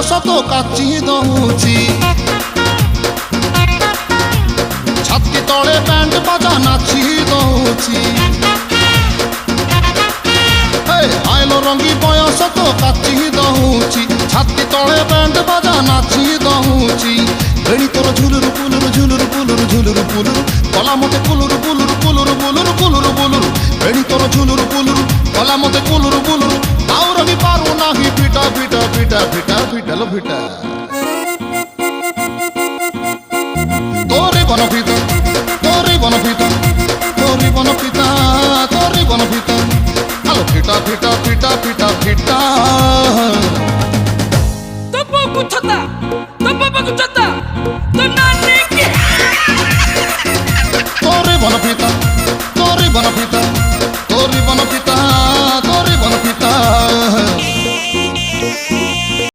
ବୟସ ତ କାଚି ଦଉଛି ଛାତି ତଳେ ବ୍ୟାଣ୍ଡ ବାଜା ନାଚି ଦଉଛି ଆଇଲ ରଙ୍ଗୀ ବୟସ ତ କାଚି ଦଉଛି ଛାତି ତଳେ ବ୍ୟାଣ୍ଡ ବାଜା ନାଚି ଦଉଛି ବେଣୀ ତୋର ଝୁଲୁରୁ ପୁଲୁରୁ ଝୁଲୁରୁ ପୁଲୁରୁ ଝୁଲୁରୁ ପୁଲୁରୁ କଲା ମତେ କୁଲୁରୁ ପୁଲୁରୁ ପୁଲୁରୁ ବୁଲୁରୁ କୁଲୁରୁ ବୁଲୁରୁ ବେଣୀ ତୋର ଝୁଲୁରୁ ପୁଲୁରୁ କଲା ମତେ କୁଲୁରୁ ବୁଲୁରୁ ଆଉ ରହି ପାରୁ ନାହିଁ ଫିଟା ଫିଟା ଫିଟା ଫିଟା ଫିଟାଲ ଫିଟା তোরে বনপিতা তোরে বনপিতা তোরে বনপিতা তোরে বনপিতা আলো ফিটা ফিটা ফিটা ফিটা ফিটা তো বাবু ছতা তো বাবু ছতা তো নানি কি তোরে বনপিতা